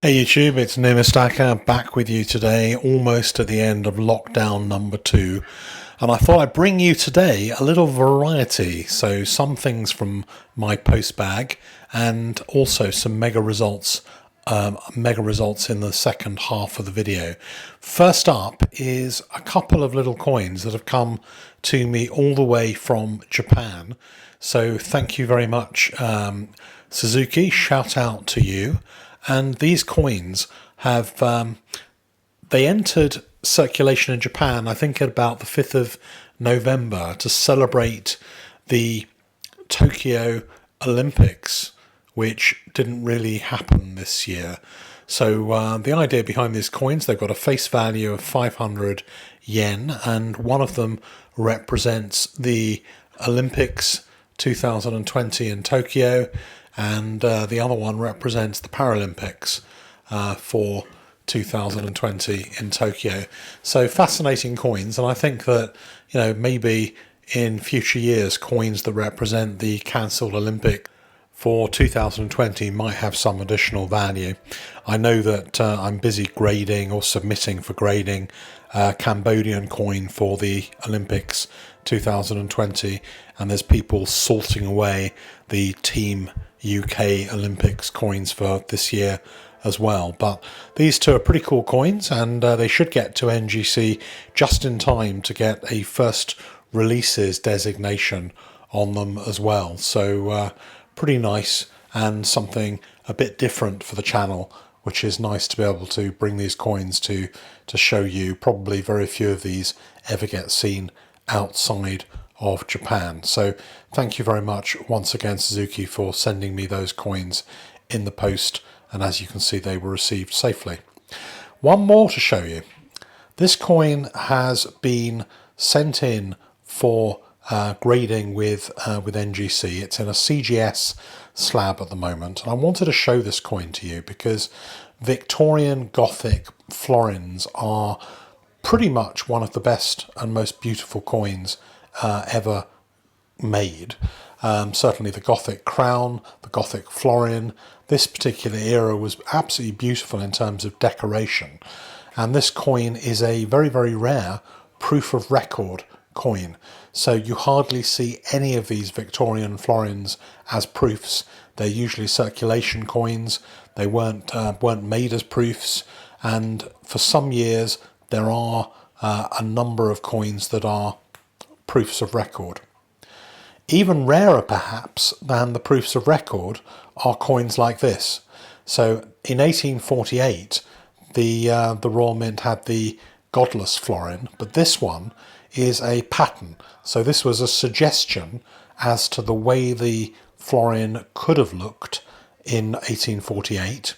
Hey YouTube, it's Numistacker back with you today, almost at the end of lockdown number 2. And I thought I'd bring you today a little variety. So some things from my post bag and also some mega results in the second half of the video. First up is a couple of little coins that have come to me all the way from Japan. So thank you very much, Suzuki, shout out to you. And these coins have, they entered circulation in Japan, I think at about the 5th of November to celebrate the Tokyo Olympics, which didn't really happen this year. So the idea behind these coins, they've got a face value of 500 yen, and one of them represents the Olympics 2020 in Tokyo, and the other one represents the Paralympics for 2020 in Tokyo. So fascinating coins, and I think that, you know, maybe in future years coins that represent the cancelled Olympic for 2020 might have some additional value. I know that I'm busy grading or submitting for grading a Cambodian coin for the Olympics 2020, and there's people sorting away the Team UK Olympics coins for this year as well. But these two are pretty cool coins, and they should get to NGC just in time to get a first releases designation on them as well. So pretty nice, and something a bit different for the channel, which is nice to be able to bring these coins to show you. Probably very few of these ever get seen outside of Japan. So thank you very much once again, Suzuki, for sending me those coins in the post, and as you can see, they were received safely. One more to show you. This coin has been sent in for grading with NGC. It's in a CGS slab at the moment, and I wanted to show this coin to you because Victorian Gothic florins are pretty much one of the best and most beautiful coins ever made. Certainly the Gothic crown, the Gothic florin, this particular era was absolutely beautiful in terms of decoration, and this coin is a very, very rare proof of record coin. So you hardly see any of these Victorian florins as proofs. They're usually circulation coins. They weren't made as proofs, and for some years there are a number of coins that are proofs of record. Even rarer perhaps than the proofs of record are coins like this. So in 1848 the Royal Mint had the godless florin, but this one is a pattern. So this was a suggestion as to the way the florin could have looked in 1848,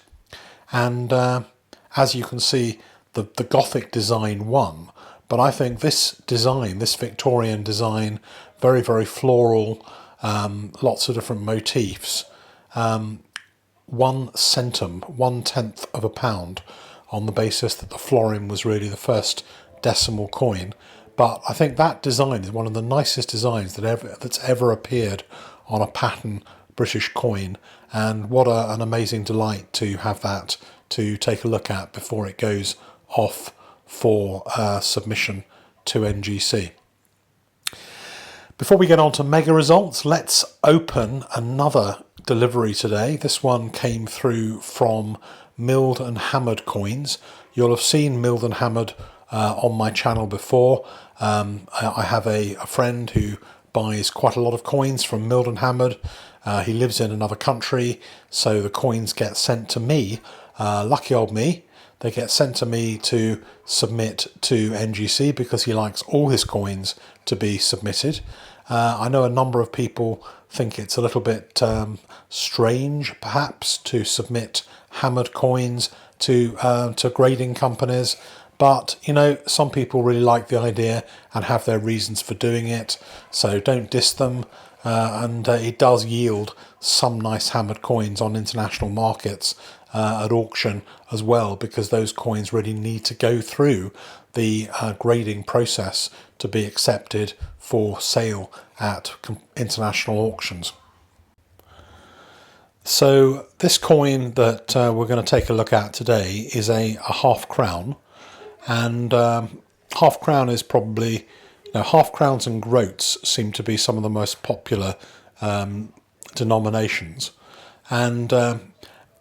and as you can see, the Gothic design won. But I think this design, this Victorian design, very, very floral, lots of different motifs, 1 centum, 1/10 of a pound, on the basis that the florin was really the first decimal coin. But I think that design is one of the nicest designs that's ever appeared on a pattern British coin, and what an amazing delight to have that to take a look at before it goes off for submission to NGC. Before we get on to mega results, let's open another delivery today. This one came through from milled and hammered coins. You'll have seen milled and hammered on my channel before. I have a friend who buys quite a lot of coins from milled and hammered. He lives in another country, so the coins get sent to me. Lucky old me. They get sent to me to submit to NGC because he likes all his coins to be submitted. I know a number of people think it's a little bit strange, perhaps, to submit hammered coins to grading companies. But, you know, some people really like the idea and have their reasons for doing it, so don't diss them. And it does yield some nice hammered coins on international markets at auction as well, because those coins really need to go through the grading process to be accepted for sale at international auctions. So this coin that we're going to take a look at today is a half crown, and half crown is probably, half crowns and groats seem to be some of the most popular denominations, and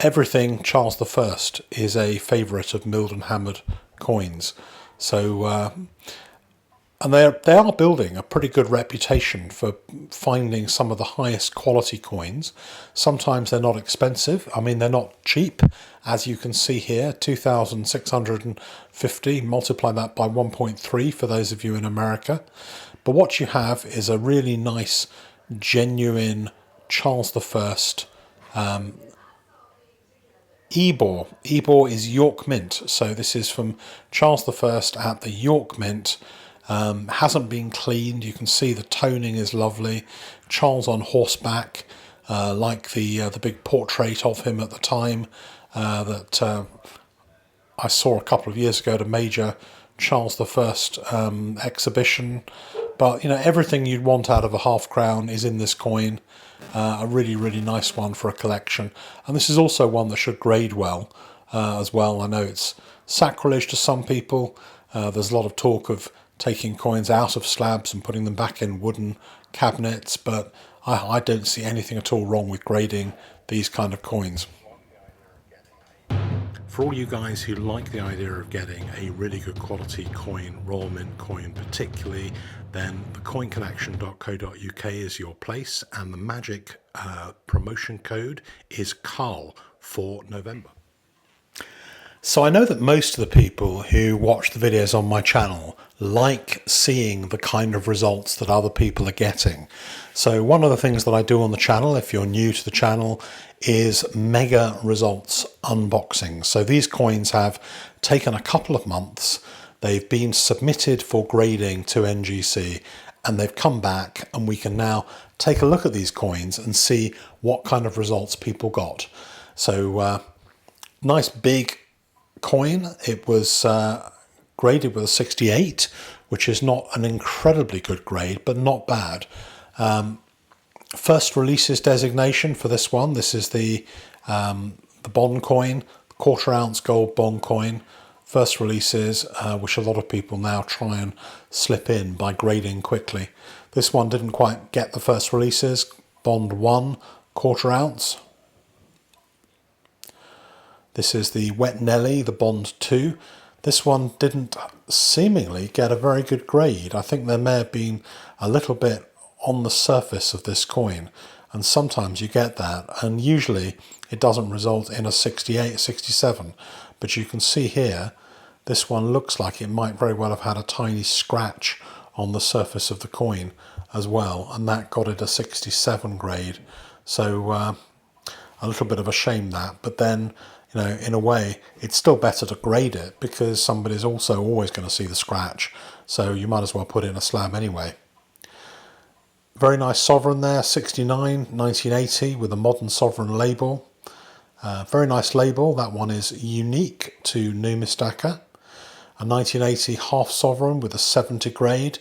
everything Charles I is a favourite of milled and hammered coins. So and they are building a pretty good reputation for finding some of the highest quality coins. Sometimes they're not expensive. I mean, they're not cheap. As you can see here, 2,650, multiply that by 1.3 for those of you in America. But what you have is a really nice, genuine Charles I Ebor. Ebor is York Mint. So this is from Charles I at the York Mint. Hasn't been cleaned. You can see the toning is lovely. Charles on horseback, like the big portrait of him at the time that I saw a couple of years ago at a major Charles I exhibition. But everything you'd want out of a half crown is in this coin. A really, really nice one for a collection. And this is also one that should grade well as well. I know it's sacrilege to some people. There's a lot of talk of taking coins out of slabs and putting them back in wooden cabinets, but I don't see anything at all wrong with grading these kind of coins. For all you guys who like the idea of getting a really good quality coin, Royal Mint coin particularly, then thecoinconnection.co.uk is your place, and the magic promotion code is Carl for November. So I know that most of the people who watch the videos on my channel like seeing the kind of results that other people are getting. So one of the things that I do on the channel, if you're new to the channel, is mega results unboxing. So these coins have taken a couple of months. They've been submitted for grading to NGC, and they've come back, and we can now take a look at these coins and see what kind of results people got. So nice big coin. It was graded with a 68, which is not an incredibly good grade, but not bad. First releases designation for this one. This is the bond coin, quarter ounce gold bond coin. First releases, which a lot of people now try and slip in by grading quickly. This one didn't quite get the first releases. Bond 1, quarter ounce. This is the Wet Nelly, the Bond 2. This one didn't seemingly get a very good grade. I think there may have been a little bit on the surface of this coin, and sometimes you get that, and usually it doesn't result in a 68, 67. But you can see here, this one looks like it might very well have had a tiny scratch on the surface of the coin as well, and that got it a 67 grade. So a little bit of a shame that, but then in a way, it's still better to grade it because somebody's also always going to see the scratch. So you might as well put it in a slab anyway. Very nice sovereign there, 69, 1980 with a modern sovereign label. Very nice label. That one is unique to Numistacker. A 1980 half sovereign with a 70 grade.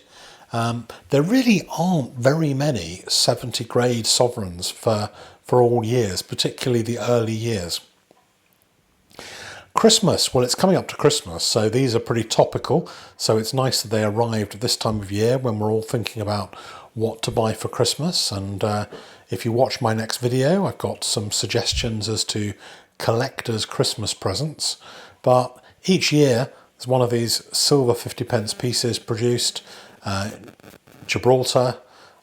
There really aren't very many 70 grade sovereigns for all years, particularly the early years. Christmas, well, it's coming up to Christmas, so these are pretty topical. So it's nice that they arrived at this time of year when we're all thinking about what to buy for Christmas. And if you watch my next video, I've got some suggestions as to collector's Christmas presents. But each year there's one of these silver 50p pieces produced. Gibraltar,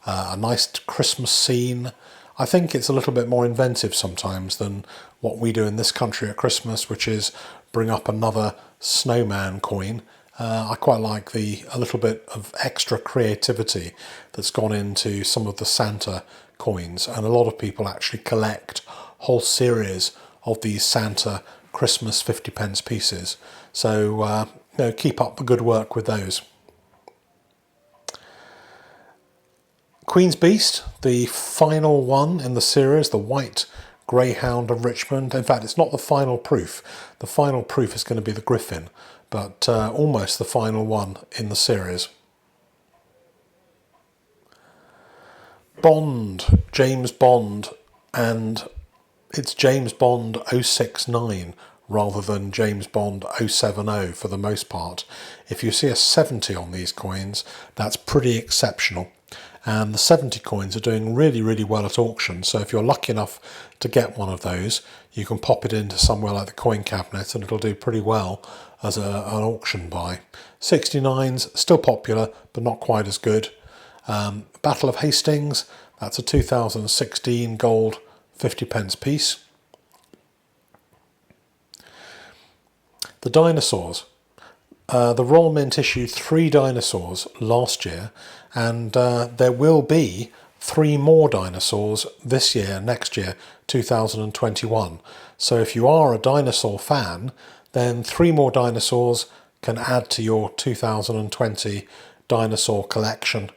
a nice Christmas scene. I think it's a little bit more inventive sometimes than what we do in this country at Christmas, which is bring up another snowman coin. I quite like a little bit of extra creativity that's gone into some of the Santa coins, and a lot of people actually collect whole series of these Santa Christmas 50p pieces. So keep up the good work with those. Queen's Beast, the final one in the series, the White Greyhound of Richmond. In fact, it's not the final proof. The final proof is going to be the Griffin, but almost the final one in the series. Bond, James Bond, and it's James Bond 069 rather than James Bond 070 for the most part. If you see a 70 on these coins, that's pretty exceptional. And the 70 coins are doing really, really well at auction. So if you're lucky enough to get one of those, you can pop it into somewhere like the coin cabinet and it'll do pretty well as an auction buy. 69s, still popular, but not quite as good. Battle of Hastings, that's a 2016 gold 50p piece. The dinosaurs. The Royal Mint issued 3 dinosaurs last year, and there will be 3 more dinosaurs this year, next year, 2021. So if you are a dinosaur fan, then 3 more dinosaurs can add to your 2020 dinosaur collection.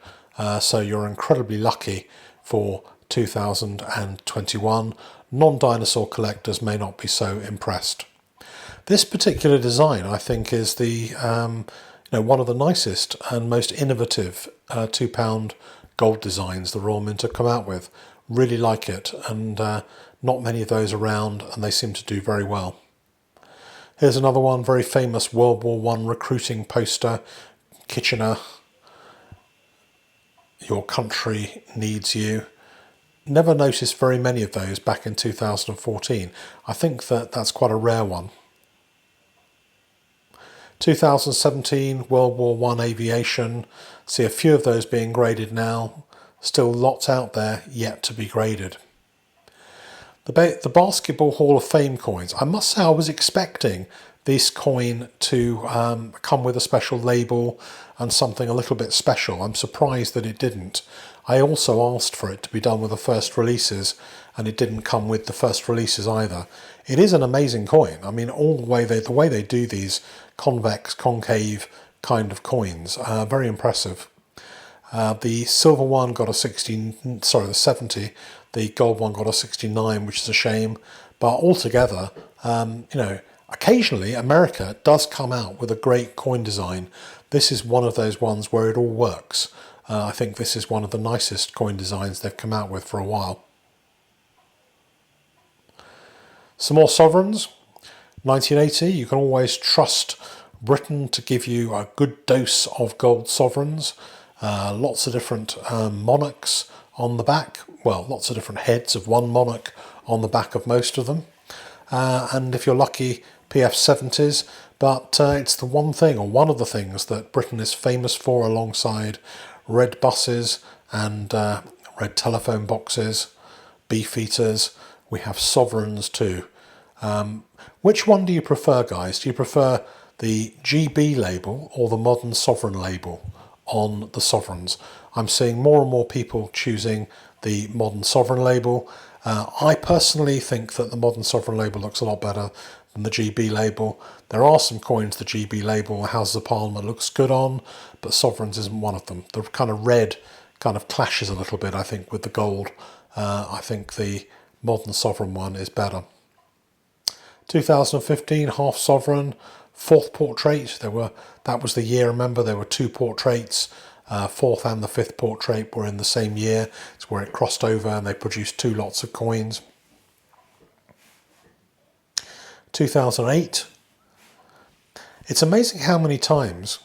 So you're incredibly lucky for 2021. Non-dinosaur collectors may not be so impressed. This particular design, I think, is the one of the nicest and most innovative £2 gold designs the Royal Mint have come out with. Really like it, and not many of those around, and they seem to do very well. Here's another one, very famous World War I recruiting poster. Kitchener, your country needs you. Never noticed very many of those back in 2014. I think that's quite a rare one. 2017 World War I aviation. See a few of those being graded now. Still lots out there yet to be graded. The Basketball Hall of Fame coins. I must say I was expecting this coin to come with a special label and something a little bit special. I'm surprised that it didn't. I also asked for it to be done with the first releases, and it didn't come with the first releases either. It is an amazing coin. I mean, the way they do these convex, concave kind of coins, very impressive. The silver one got a 70. The gold one got a 69, which is a shame. But altogether, occasionally America does come out with a great coin design. This is one of those ones where it all works. I think this is one of the nicest coin designs they've come out with for a while. Some more sovereigns. 1980, you can always trust Britain to give you a good dose of gold sovereigns. Lots of different monarchs on the back. Well, lots of different heads of one monarch on the back of most of them. And if you're lucky, PF70s. But it's the one thing, or one of the things, that Britain is famous for, alongside red buses and red telephone boxes, beefeaters. We have sovereigns too. Which one do you prefer, guys? Do you prefer the GB label or the modern sovereign label on the sovereigns? I'm seeing more and more people choosing the modern sovereign label. I personally think that the modern sovereign label looks a lot better than the GB label. There are some coins the GB label, Houses of Parliament, looks good on, but sovereigns isn't one of them. The kind of red kind of clashes a little bit, I think, with the gold. I think the modern sovereign one is better. 2015 half sovereign, 4th portrait. That was the year. Remember, there were 2 portraits. 4th and the 5th portrait were in the same year. It's where it crossed over and they produced 2 lots of coins. 2008. It's amazing how many times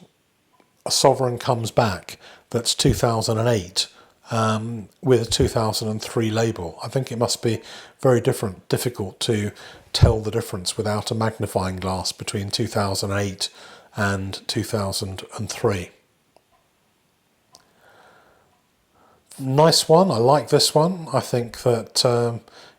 a sovereign comes back that's 2008 with a 2003 label. I think it must be very difficult to tell the difference without a magnifying glass between 2008 and 2003. Nice one. I like this one. I think that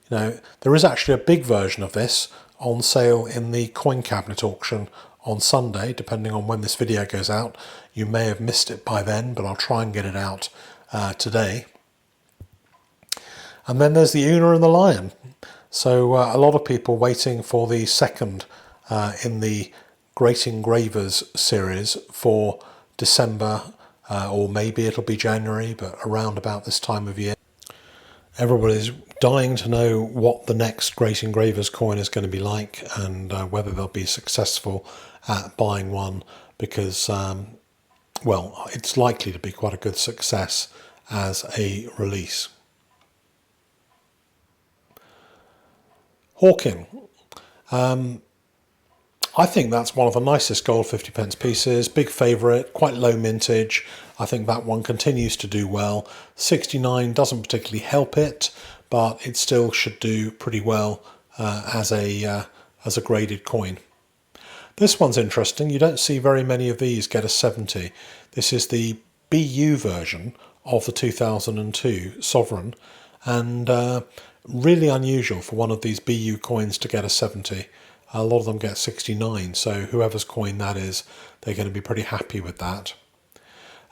there is actually a big version of this on sale in the coin cabinet auction on Sunday, depending on when this video goes out. You may have missed it by then, but I'll try and get it out today. And then there's the Una and the Lion. So a lot of people waiting for the second in the Great Engravers series for December, or maybe it'll be January, but around about this time of year. Everybody's dying to know what the next Great Engravers coin is going to be like, and whether they'll be successful at buying one, because well, it's likely to be quite a good success as a release. Hawking. I think that's one of the nicest gold 50p pieces. Big favourite, quite low mintage. I think that one continues to do well. 69 doesn't particularly help it, but it still should do pretty well as a graded coin. This one's interesting. You don't see very many of these get a 70. This is the BU version of the 2002 Sovereign, and really unusual for one of these BU coins to get a 70. A lot of them get 69, so whoever's coin that is, they're going to be pretty happy with that.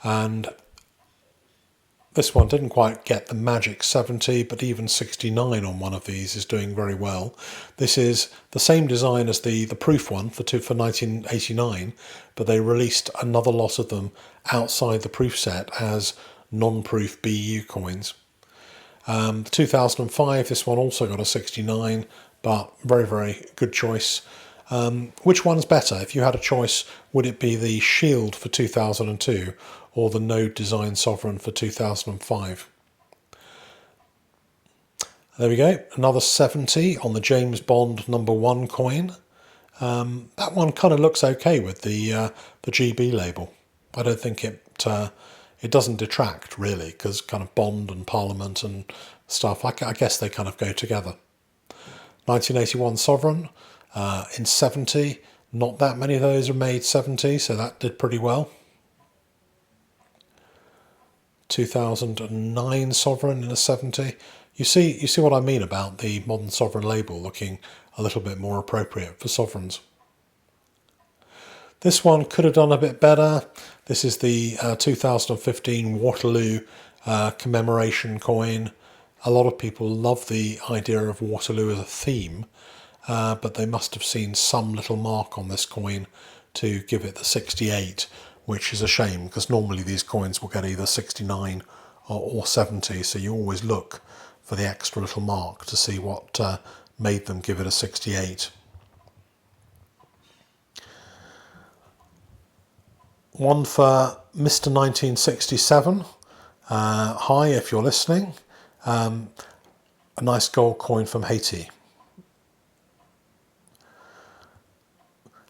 And this one didn't quite get the magic 70, but even 69 on one of these is doing very well. This is the same design as the proof one for 1989, but they released another lot of them outside the proof set as non-proof BU coins. The 2005, this one also got a 69, but very, very good choice. Which one's better? If you had a choice, would it be the Shield for 2002 or the Node Design Sovereign for 2005? There we go, another 70 on the James Bond #1 coin. That one kind of looks okay with the GB label. I don't think it doesn't detract really, because kind of Bond and Parliament and stuff, I guess they kind of go together. 1981 Sovereign in 70, not that many of those are made 70, so that did pretty well. 2009 Sovereign in a 70. You see what I mean about the modern Sovereign label looking a little bit more appropriate for Sovereigns. This one could have done a bit better. This is the 2015 Waterloo commemoration coin. A lot of people love the idea of Waterloo as a theme, but they must have seen some little mark on this coin to give it the 68, which is a shame because normally these coins will get either 69 or 70, so you always look for the extra little mark to see what made them give it a 68. One for Mr. 1967. Hi, if you're listening. A nice gold coin from Haiti.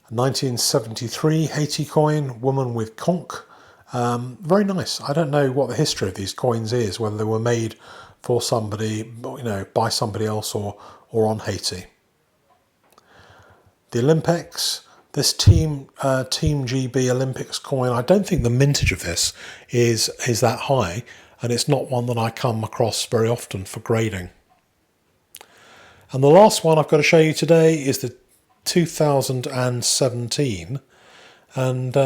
1973 Haiti coin, woman with conch. Very nice. I don't know what the history of these coins is, whether they were made for somebody, by somebody else or on Haiti. The Olympics. This Team GB Olympics coin, I don't think the mintage of this is that high, and it's not one that I come across very often for grading. And the last one I've got to show you today is the 2017, and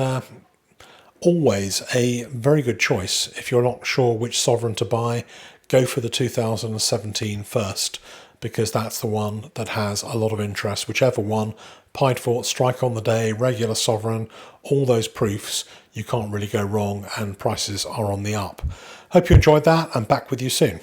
always a very good choice. If you're not sure which Sovereign to buy, go for the 2017 first, because that's the one that has a lot of interest. Whichever one, Pied Fort, Strike on the Day, regular Sovereign, all those proofs, you can't really go wrong, and prices are on the up. Hope you enjoyed that, and back with you soon.